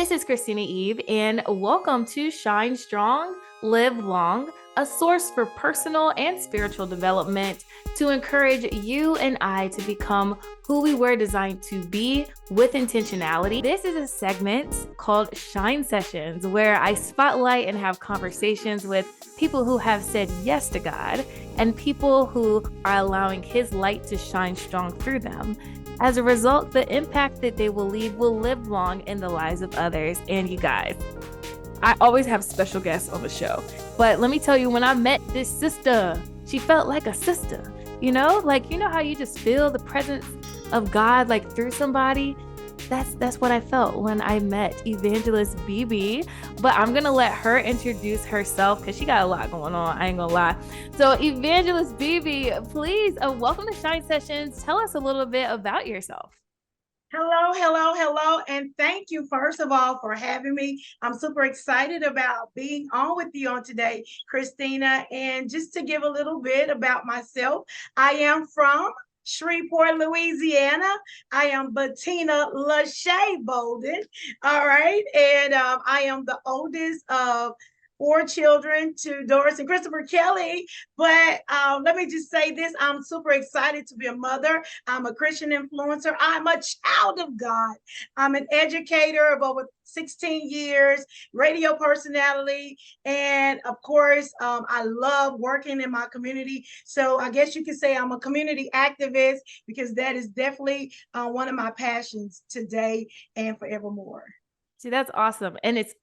This is Christina Eve, and welcome to ShineStrong, LiveLong, a source for personal and spiritual development to encourage you and I to become who we were designed to be with intentionality. This is a segment called ShineSessions, where I spotlight and have conversations with people who have said yes to God and people who are allowing His light to shine strong through them. As a result, the impact that they will leave will live long in the lives of others and you guys. I always have special guests on the show, but let me tell you, when I met this sister, she felt like a sister, like, how you just feel the presence of God, like through somebody. That's what I felt when I met Evangelist BB, but I'm going to let her introduce herself because she got a lot going on. I ain't gonna lie. So Evangelist BB, please, welcome to ShineSessions. Tell us a little bit about yourself. Hello. And thank you, first of all, for having me. I'm super excited about being on with you on today, Christina. And just to give a little bit about myself, I am from Shreveport, Louisiana. I am Betenia Bolden. All right. And I am the oldest of 4 children to Doris and Christopher Kelly. But let me just say this. I'm super excited to be a mother. I'm a Christian influencer. I'm a child of God. I'm an educator of over 16 years, radio personality. And of course, I love working in my community. So I guess you could say I'm a community activist because that is definitely one of my passions today and forevermore. See, that's awesome. And it's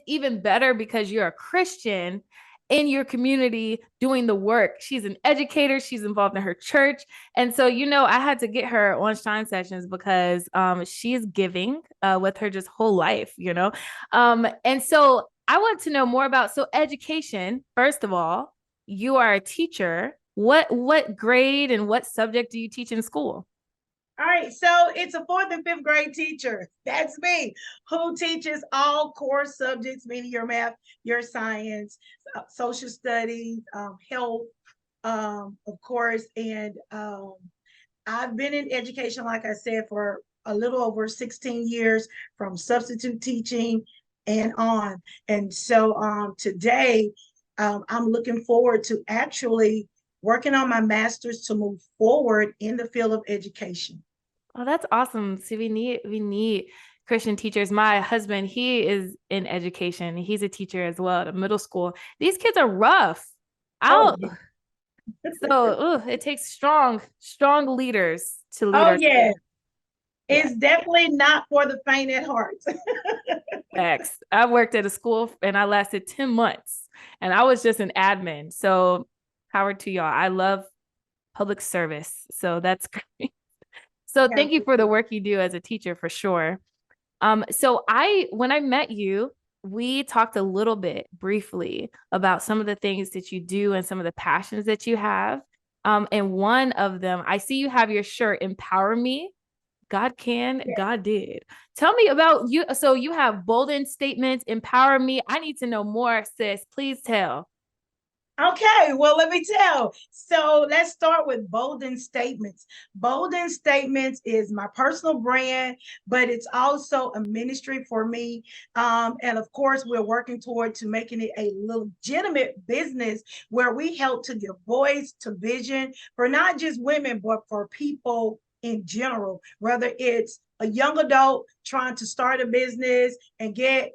even better because you're a Christian in your community doing the work. She's an educator. She's involved in her church. And so, I had to get her on ShineSessions because she's giving with her just whole life, And so I want to know more about, education. First of all, you are a teacher. What grade and what subject do you teach in school? All right, so it's a 4th and 5th grade teacher. That's me, who teaches all core subjects, meaning your math, your science, social studies, health, of course. And I've been in education, like I said, for a little over 16 years, from substitute teaching and on. And so today, I'm looking forward to actually working on my master's to move forward in the field of education. Oh, that's awesome. See, we need Christian teachers. My husband, he is in education. He's a teacher as well at a middle school. These kids are rough. It takes strong leaders to lead our yeah. school. It's definitely not for the faint at heart. Facts. I worked at a school and I lasted 10 months and I was just an admin. So power to y'all. I love public service. So that's great. So thank you for the work you do as a teacher for sure. When I met you, we talked a little bit briefly about some of the things that you do and some of the passions that you have. And one of them, I see you have your shirt, Empower Me. God can, God did. Tell me about you. So you have Bolden statements, Empower Me. I need to know more, sis. Please tell. Okay, well, let me tell. So let's start with Bolden Statements. Bolden Statements is my personal brand, but it's also a ministry for me. And of course, we're working toward to making it a legitimate business where we help to give voice to vision for not just women, but for people in general, whether it's a young adult trying to start a business and get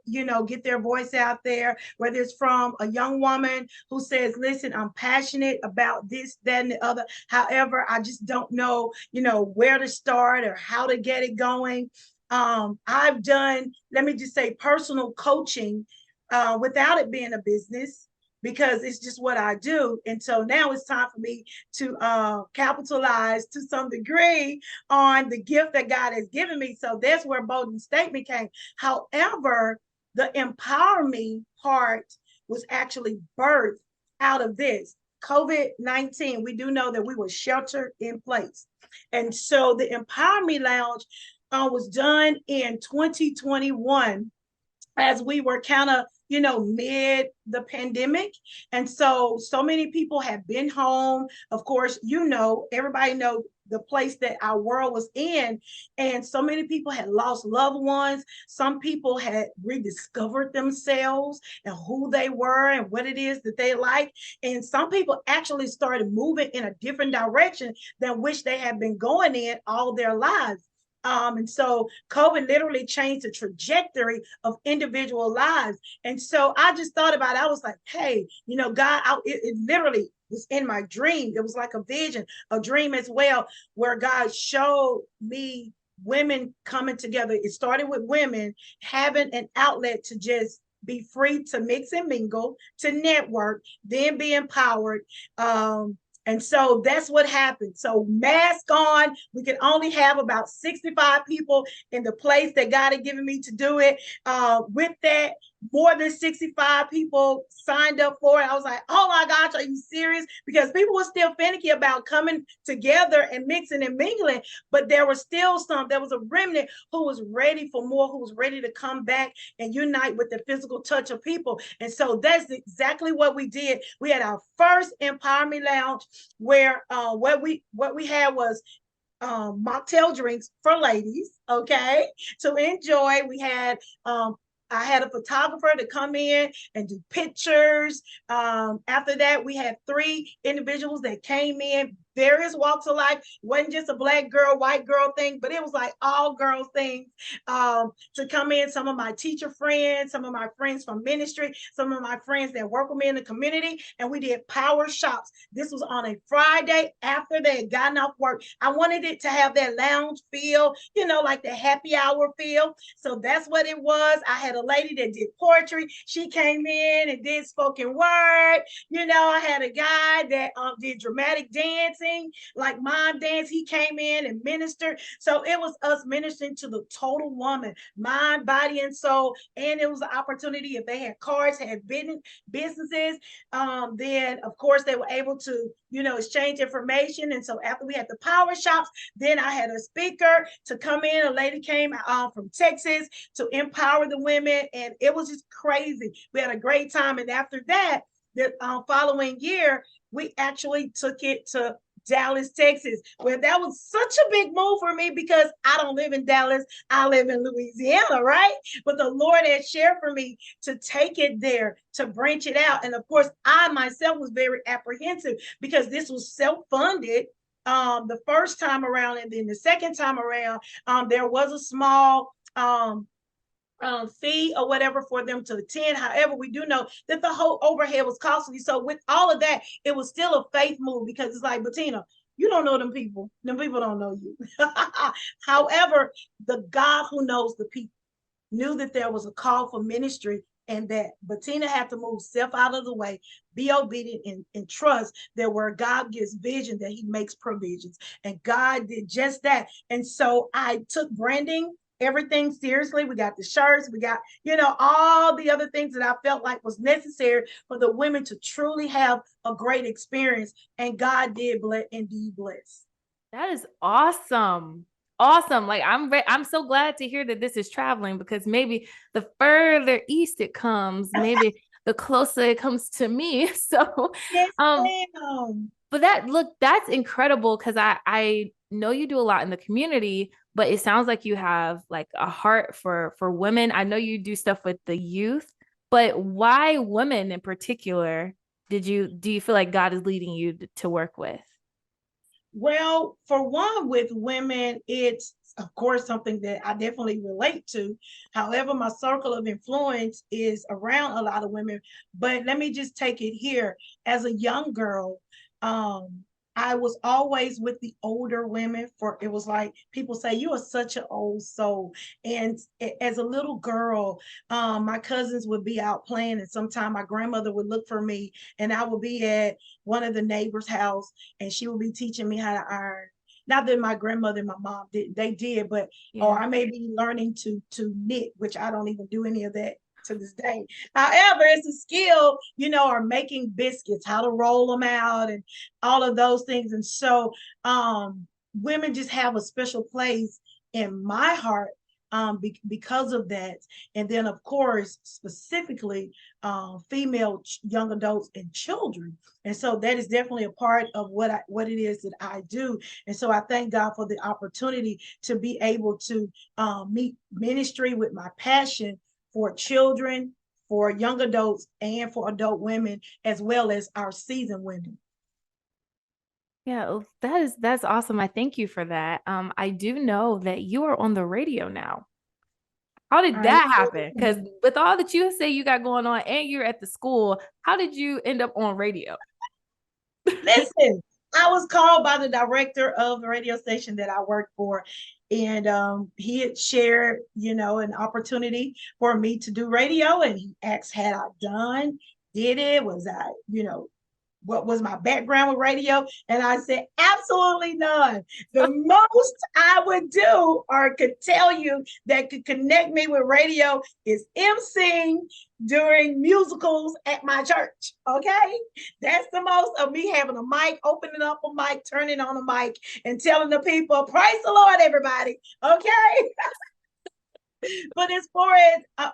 their voice out there, whether it's from a young woman who says, listen, I'm passionate about this, that, and the other. However, I just don't know, where to start or how to get it going. I've done, let me just say, personal coaching without it being a business, because it's just what I do. And so now it's time for me to capitalize to some degree on the gift that God has given me. So that's where Bolden Statement came. However, the Empower Me part was actually birthed out of this. COVID-19, we do know that we were sheltered in place. And so the Empower Me Lounge was done in 2021 as we were kind of mid the pandemic. And so many people have been home. Of course, everybody know the place that our world was in. And so many people had lost loved ones. Some people had rediscovered themselves and who they were and what it is that they like. And some people actually started moving in a different direction than which they had been going in all their lives. And so COVID literally changed the trajectory of individual lives. And so I just thought about it. I was like, hey, God, it literally was in my dream. It was like a vision, a dream as well, where God showed me women coming together. It started with women having an outlet to just be free to mix and mingle, to network, then be empowered. And so that's what happened. So mask on, we could only have about 65 people in the place that God had given me to do it. With that, more than 65 people signed up for it. I was like, oh my gosh, are you serious? Because people were still finicky about coming together and mixing and mingling, but there was a remnant who was ready for more, who was ready to come back and unite with the physical touch of people. And so that's exactly what we did. We had our first Empowerment Lounge where what we had was mocktail drinks for ladies, okay, to enjoy. I had a photographer to come in and do pictures. After that, we had 3 individuals that came in, various walks of life. It wasn't just a black girl, white girl thing, but it was like all girls things, to come in. Some of my teacher friends, some of my friends from ministry, some of my friends that work with me in the community, and we did power shops. This was on a Friday after they had gotten off work. I wanted it to have that lounge feel, like the happy hour feel. So that's what it was. I had a lady that did poetry. She came in and did spoken word. I had a guy that did dramatic dancing, like mime dance. He came in and ministered. So it was us ministering to the total woman, mind, body, and soul. And it was an opportunity, if they had cars, had businesses, then of course they were able to, exchange information. And so after we had the power shops, then I had a speaker to come in. A lady came from Texas to empower the women, and it was just crazy. We had a great time. And after that, the following year, we actually took it to Dallas, Texas, where that was such a big move for me because I don't live in Dallas. I live in Louisiana, right? But the Lord had shared for me to take it there, to branch it out. And of course, I myself was very apprehensive because this was self-funded the first time around. And then the second time around, there was a small fee or whatever for them to attend. However, we do know that the whole overhead was costly. So with all of that, it was still a faith move because it's like, Bettina, you don't know them people. Them people don't know you. However, the God who knows the people knew that there was a call for ministry and that Bettina had to move self out of the way, be obedient, and trust that where God gives vision, that he makes provisions. And God did just that. And so I took branding everything seriously. We got the shirts, we got, all the other things that I felt like was necessary for the women to truly have a great experience. And God did indeed bless. That is awesome. Awesome. Like I'm so glad to hear that this is traveling, because maybe the further east it comes, maybe the closer it comes to me. So yes, ma'am. But that's incredible, because I know you do a lot in the community, but it sounds like you have like a heart for women. I know you do stuff with the youth, but why women in particular do you feel like God is leading you to work with? Well, for one, with women, it's of course something that I definitely relate to. However, my circle of influence is around a lot of women. But let me just take it here. As a young girl, I was always with the older women. For it was like people say, you are such an old soul. And as a little girl, my cousins would be out playing, and sometimes my grandmother would look for me, and I would be at one of the neighbors' house, and she would be teaching me how to iron. Not that my grandmother and my mom did, but or I may be learning to knit, which I don't even do any of that to this day. However, it's a skill, or making biscuits, how to roll them out and all of those things. And so women just have a special place in my heart, because of that. And then, of course, specifically female young adults and children. And so that is definitely a part of what it is that I do. And so I thank God for the opportunity to be able to meet ministry with my passion for children, for young adults, and for adult women, as well as our seasoned women. Yeah, that's awesome. I thank you for that. I do know that you are on the radio now. How did I that happen? Because with all that you say you got going on and you're at the school, how did you end up on radio? Listen, I was called by the director of the radio station that I worked for, and he had shared, an opportunity for me to do radio, and he asked, had I did it? Was I, what was my background with radio? And I said, absolutely none. The most I would do or could tell you that could connect me with radio is emceeing during musicals at my church. Okay. That's the most of me having a mic, opening up a mic, turning on a mic, and telling the people, praise the Lord, everybody. Okay. But as far as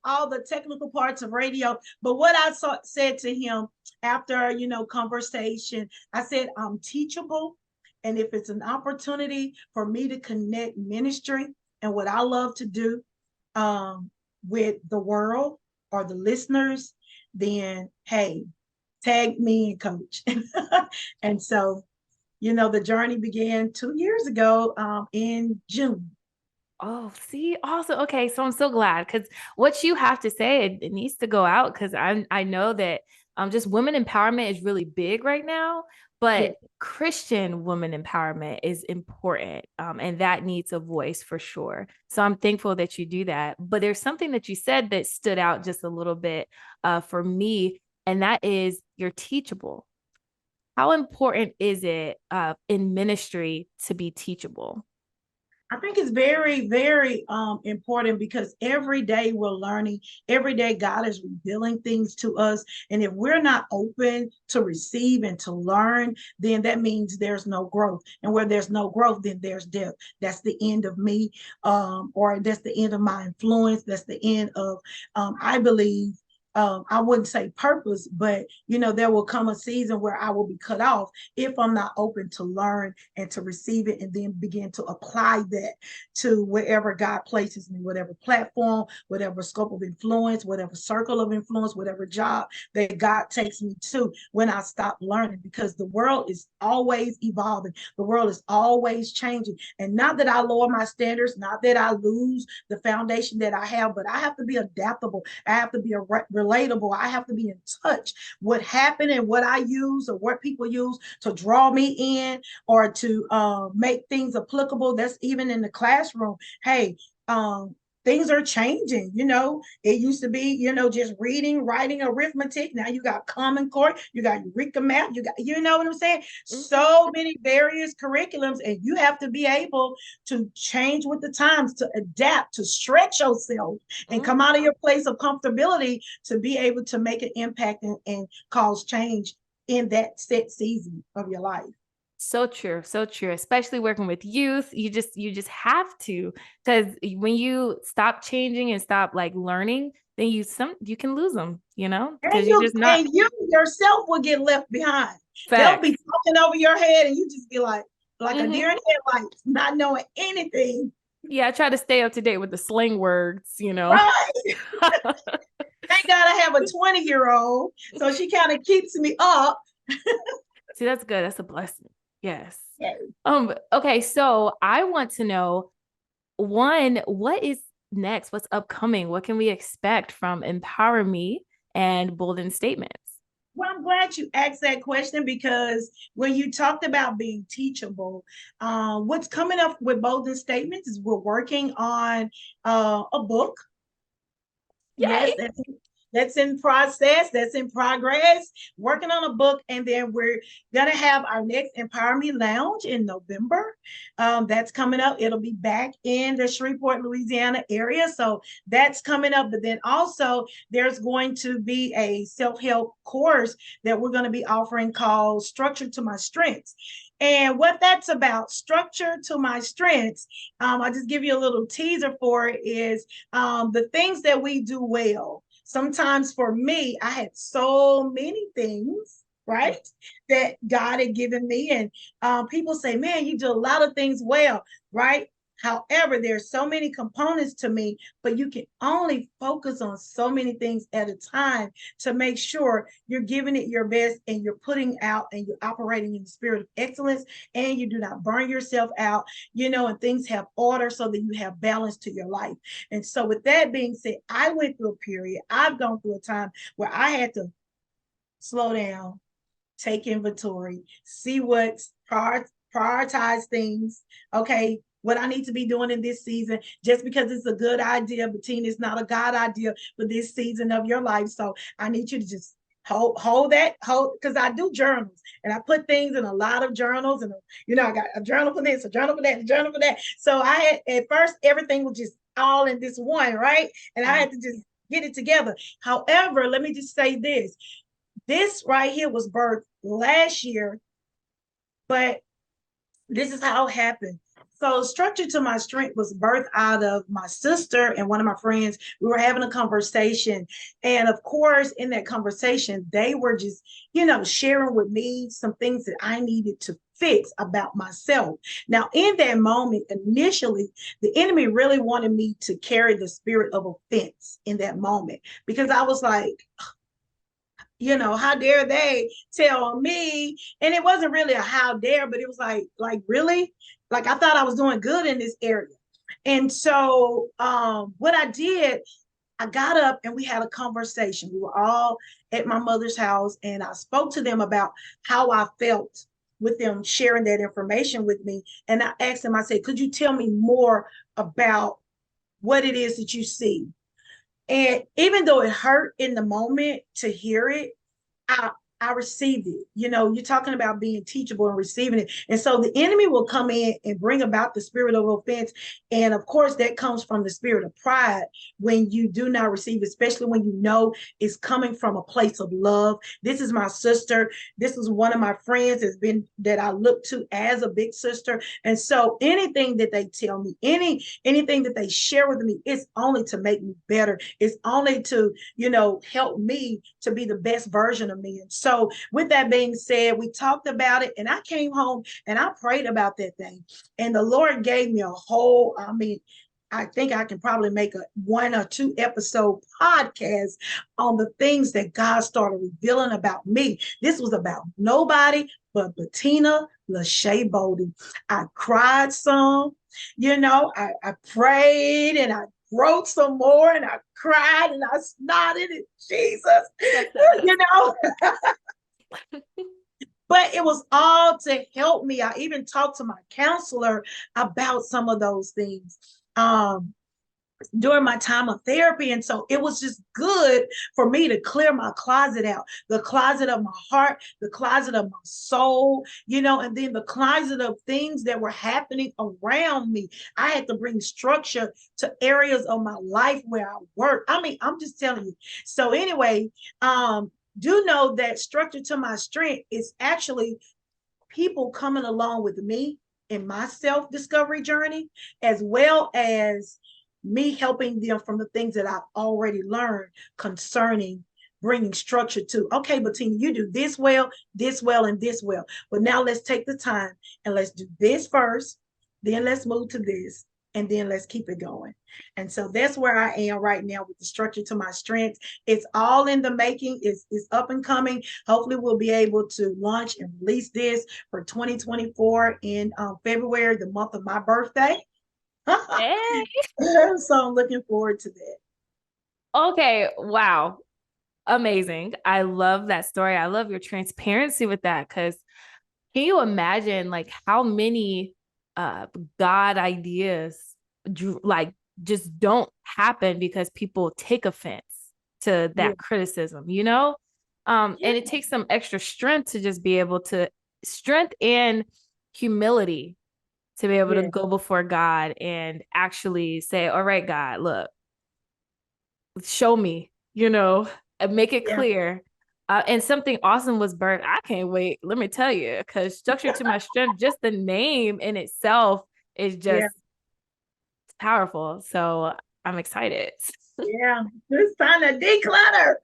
all the technical parts of radio, but what I said to him after, conversation, I said, I'm teachable. And if it's an opportunity for me to connect ministry and what I love to do with the world or the listeners, then, hey, tag me and coach. And so, the journey began 2 years ago in June. Oh, see, also, okay. So I'm so glad because what you have to say, it needs to go out because I know that just women empowerment is really big right now, Yeah. but Christian women empowerment is important, and that needs a voice for sure. So I'm thankful that you do that. But there's something that you said that stood out just a little bit for me, and that is you're teachable. How important is it in ministry to be teachable? I think it's very, very important because every day we're learning. Every day God is revealing things to us. And if we're not open to receive and to learn, then that means there's no growth. And where there's no growth, then there's death. That's the end of me, or that's the end of my influence. That's the end of, I believe, I wouldn't say purpose, but there will come a season where I will be cut off if I'm not open to learn and to receive it and then begin to apply that to wherever God places me, whatever platform, whatever scope of influence, whatever circle of influence, whatever job that God takes me to when I stop learning, because the world is always evolving. The world is always changing. And not that I lower my standards, not that I lose the foundation that I have, but I have to be adaptable. I have to be relatable. I have to be in touch. What happened and what I use or what people use to draw me in or to make things applicable. That's even in the classroom. Hey, things are changing. It used to be, just reading, writing, arithmetic. Now you got Common Core, you got Eureka Math, you got, what I'm saying? So many various curriculums, and you have to be able to change with the times, to adapt, to stretch yourself and come out of your place of comfortability to be able to make an impact and cause change in that set season of your life. So true, so true. Especially working with youth, you just have to, because when you stop changing and stop like learning, then you can lose them, because you're just not. And you yourself will get left behind. They'll Facts. be talking over your head, and you just be like a deer in headlights, not knowing anything. Yeah, I try to stay up to date with the slang words, Right. Thank God I have a 20-year-old, so she kind of keeps me up. See, that's good. That's a blessing. Yes. Yes. Okay, so I want to know, one, what is next? What's upcoming? What can we expect from Empower Me and Bolden Statements? Well, I'm glad you asked that question, because when you talked about being teachable, what's coming up with Bolden Statements is we're working on a book. Yay. Yes, that's in process, that's in progress, working on a book. And then we're going to have our next Empower Me Lounge in November. That's coming up. It'll be back in the Shreveport, Louisiana area. So that's coming up. But then also there's going to be a self-help course that we're going to be offering called Structure to My Strengths. And what that's about, structure to my strengths, I'll just give you a little teaser for it, is the things that we do well. Sometimes for me, I had so many things, right, that God had given me. And people say, man, you do a lot of things well, right? However, there's so many components to me, but you can only focus on so many things at a time to make sure you're giving it your best and you're putting out and you're operating in the spirit of excellence, and you do not burn yourself out, and things have order so that you have balance to your life. And so with that being said, I went through a period, I've gone through a time where I had to slow down, take inventory, see what's prioritize things. Okay, what I need to be doing in this season, just because it's a good idea, Bettina, it's not a God idea for this season of your life. So I need you to just hold because I do journals and I put things in a lot of journals, and I got a journal for this, a journal for that, a journal for that. So I had, at first, everything was just all in this one, right? And I had to just get it together. However, let me just say this right here was birthed last year, but this is how it happened. So, structure to my strength was birthed out of my sister and one of my friends. We were having a conversation. And of course, in that conversation, they were just, sharing with me some things that I needed to fix about myself. Now, in that moment, initially, the enemy really wanted me to carry the spirit of offense in that moment, because I was like, how dare they tell me? And it wasn't really a how dare, but it was like really, like I thought I was doing good in this area. And so what I did, I got up and we had a conversation. We were all at my mother's house, and I spoke to them about how I felt with them sharing that information with me. And I asked them, I said, could you tell me more about what it is that you see? And even though it hurt in the moment to hear it, I I received it. You're talking about being teachable and receiving it. And so the enemy will come in and bring about the spirit of offense. And of course, that comes from the spirit of pride when you do not receive, especially when you know it's coming from a place of love. This is my sister. This is one of my friends that I look to as a big sister. And so anything that they tell me, anything that they share with me, it's only to make me better. It's only to, help me to be the best version of me. And so with that being said, we talked about it, and I came home and I prayed about that thing. And the Lord gave me I think I can probably make a 1 or 2 episode podcast on the things that God started revealing about me. This was about nobody but Bettina Lachey Bolden. I cried some, I prayed and I wrote some more, and I cried and I snotted and Jesus, but it was all to help me. I even talked to my counselor about some of those things during my time of therapy. And so it was just good for me to clear my closet out, the closet of my heart, the closet of my soul, and then the closet of things that were happening around me. I had to bring structure to areas of my life where I work. I'm just telling you. So anyway, do know that structure to my strength is actually people coming along with me in my self-discovery journey, as well as me helping them from the things that I've already learned concerning bringing structure to, okay, Bettina, you do this well, and this well. But now let's take the time and let's do this first, then let's move to this, and then let's keep it going. And so that's where I am right now with the structure to my strengths. It's all in the making. It's up and coming. Hopefully we'll be able to launch and release this for 2024 in February, the month of my birthday. Hey. So I'm looking forward to that. Okay. Wow. Amazing. I love that story. I love your transparency with that, because can you imagine like how many God ideas like just don't happen because people take offense to that criticism, and it takes some extra strength to just be able to strength and humility to be able to go before God and actually say, all right, God, look, show me, and make it clear. And something awesome was birthed. I can't wait. Let me tell you, because structure to my strength, just the name in itself is Yeah, just powerful. So I'm excited. yeah. It's time to declutter.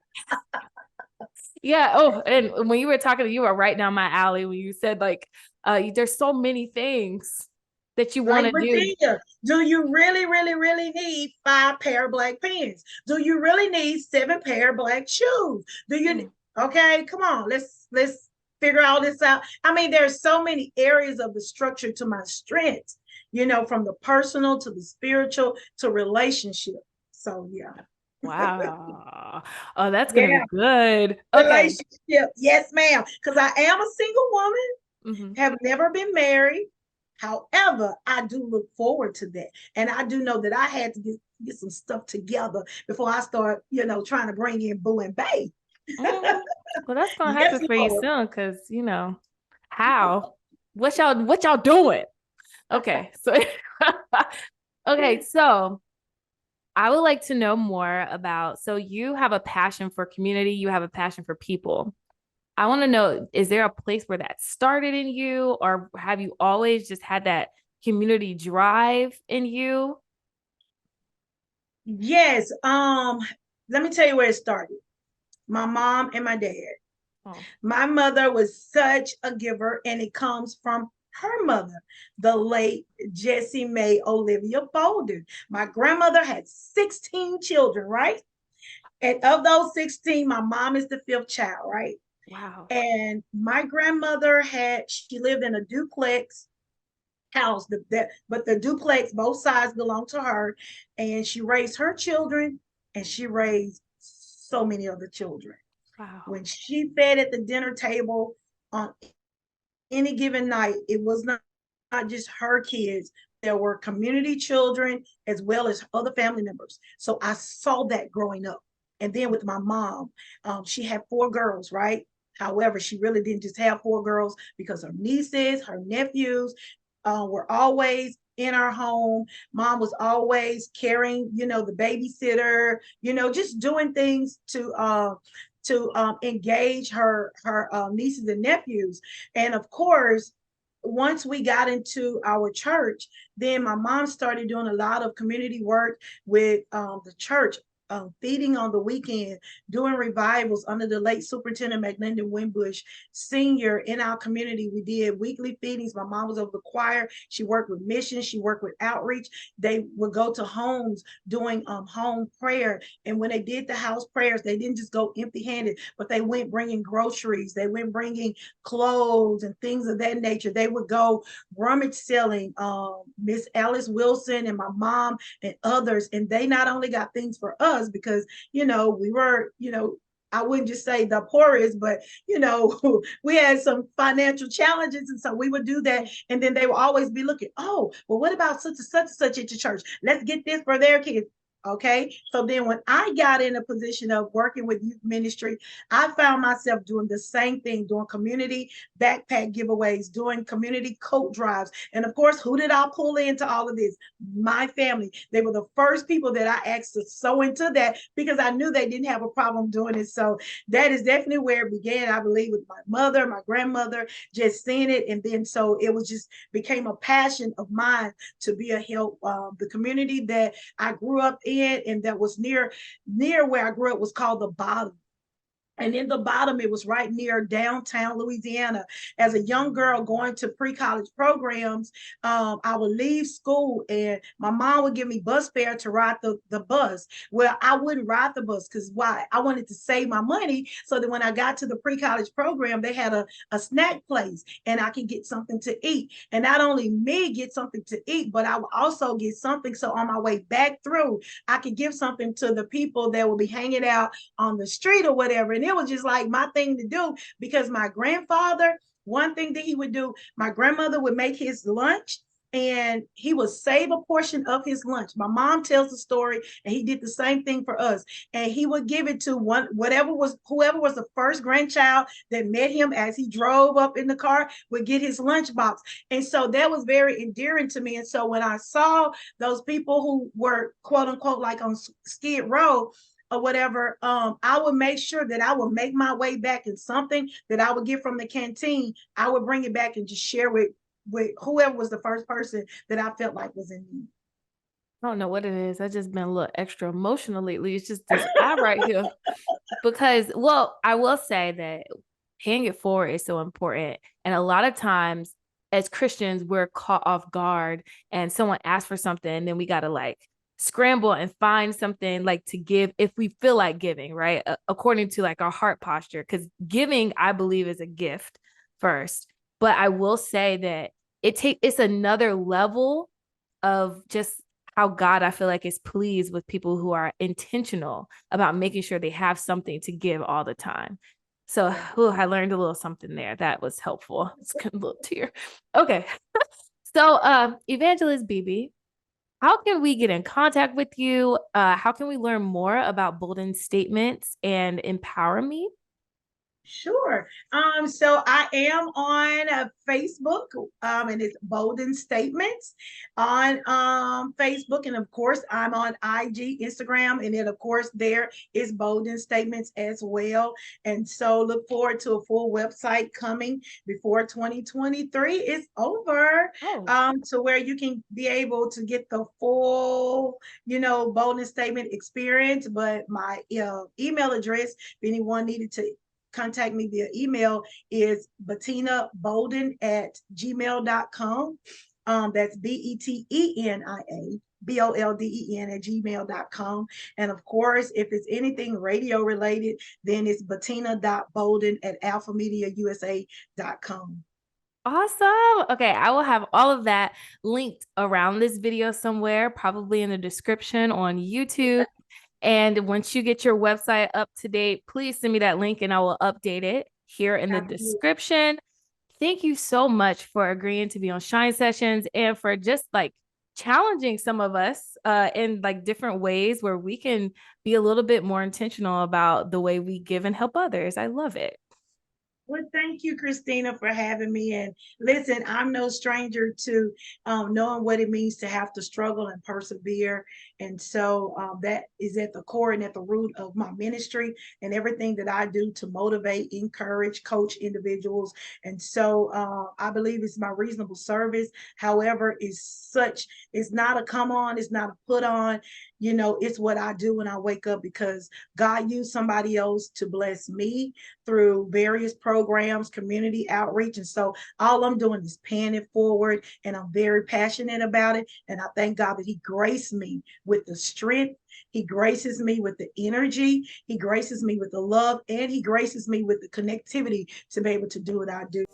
Yeah. Oh, and when you were talking, you were right down my alley when you said like, there's so many things that you want Like to do. Betenia, do you really, really, really need 5 pair of black pants? Do you really need 7 pair of black shoes? Do you? Mm. Okay, come on, let's figure all this out. I mean, there's so many areas of the structure to my strengths, from the personal to the spiritual to relationship. So yeah, Wow. Oh, that's gonna be yeah, good. Okay. relationship. Yes, ma'am. Because I am a single woman, Hmm. have never been married. However, I do look forward to that. And I do know that I had to get some stuff together before I start, trying to bring in boo and bae. Hmm. Well, that's gonna Yes, happen for you Lord. soon, because how? What y'all doing? Okay, so okay, so I would like to know more about, so you have a passion for community, you have a passion for people. I want to know, is there a place where that started in you, or have you always just had that community drive in you? Yes. Let me tell you where it started. My mom and my dad. Oh, My mother was such a giver, and it comes from her mother, the late Jessie Mae Olivia Bolden. My grandmother had 16 children, right? And of those 16, my mom is the fifth child, right? wow. And my grandmother she lived in a duplex house, but the duplex, both sides belonged to her. And she raised her children, and she raised so many other children. Wow. When she fed at the dinner table on any given night, it was not just her kids. There were community children as well as other family members. So I saw that growing up. And then with my mom, she had 4 girls, right? However, she really didn't just have 4 girls because her nieces, her nephews were always in our home. Mom was always carrying, the babysitter, just doing things to engage her nieces and nephews. And of course, once we got into our church, then my mom started doing a lot of community work with the church, feeding on the weekend, doing revivals under the late Superintendent McLendon Winbush Sr. in our community. We did weekly feedings. My mom was over the choir. She worked with missions. She worked with outreach. They would go to homes doing home prayer. And when they did the house prayers, they didn't just go empty handed, but they went bringing groceries. They went bringing clothes and things of that nature. They would go rummage selling. Miss Alice Wilson and my mom and others, and they not only got things for us because we were I wouldn't just say the poorest, but we had some financial challenges, and so we would do that. And then they will always be looking, oh, well, what about such and such and such at your church? Let's get this for their kids. Okay. So then when I got in a position of working with youth ministry, I found myself doing the same thing, doing community backpack giveaways, doing community coat drives. And of course, who did I pull into all of this? My family. They were the first people that I asked to sew into that because I knew they didn't have a problem doing it. So that is definitely where it began, I believe, with my mother, my grandmother, just seeing it. And then so it was just became a passion of mine to be a help. The community that I grew up in and that was near where I grew up was called the Bottom. And in the bottom, it was right near downtown Louisiana. As a young girl going to pre-college programs, I would leave school and my mom would give me bus fare to ride the bus. Well, I wouldn't ride the bus because why? I wanted to save my money so that when I got to the pre-college program, they had a snack place and I could get something to eat. And not only me get something to eat, but I would also get something. So on my way back through, I could give something to the people that will be hanging out on the street or whatever. And it was just like my thing to do because my grandfather, one thing that he would do, my grandmother would make his lunch and he would save a portion of his lunch. My mom tells the story, and he did the same thing for us. And he would give it to whoever was the first grandchild that met him as he drove up in the car would get his lunchbox. And so that was very endearing to me. And so when I saw those people who were quote unquote like on Skid Row, or whatever, I would make sure that I would make my way back, and something that I would get from the canteen, I would bring it back and just share with whoever was the first person that I felt like was in need. I don't know what it is. I've just been a little extra emotional lately. It's just this eye right here. Because, well, I will say that paying it forward is so important. And a lot of times as Christians, we're caught off guard and someone asks for something, and then we got to like scramble and find something like to give if we feel like giving, right? According to like our heart posture. Because giving, I believe, is a gift first. But I will say that it's another level of just how God, I feel like, is pleased with people who are intentional about making sure they have something to give all the time. So I learned a little something there that was helpful. It's a little tear. Okay. So Evangelist BB, how can we get in contact with you? How can we learn more about Bolden statements and empower me? Sure. So I am on Facebook, and it's Bolden Statements on Facebook, and of course I'm on IG, Instagram, and then of course there is Bolden Statements as well. And so look forward to a full website coming before 2023 is over, to where you can be able to get the full, Bolden Statement experience. But my email address, if anyone needed to contact me via email, is Betenia Bolden at gmail.com. That's BETENIA BOLDEN at gmail.com. And of course, if it's anything radio related, then it's Bettina.Bolden at alphamediausa.com. Awesome. Okay, I will have all of that linked around this video somewhere, probably in the description on YouTube. And once you get your website up to date, please send me that link and I will update it here in the description. Thank you so much for agreeing to be on ShineSessions and for just like challenging some of us in like different ways where we can be a little bit more intentional about the way we give and help others. I love it. Well, thank you, Christina, for having me. And listen, I'm no stranger to knowing what it means to have to struggle and persevere. And so that is at the core and at the root of my ministry and everything that I do to motivate, encourage, coach individuals. And so I believe it's my reasonable service. However, it's not a come on, it's not a put on. It's what I do when I wake up, because God used somebody else to bless me through various programs, community outreach. And so all I'm doing is paying it forward, and I'm very passionate about it. And I thank God that He graced me with the strength. He graces me with the energy. He graces me with the love, and He graces me with the connectivity to be able to do what I do.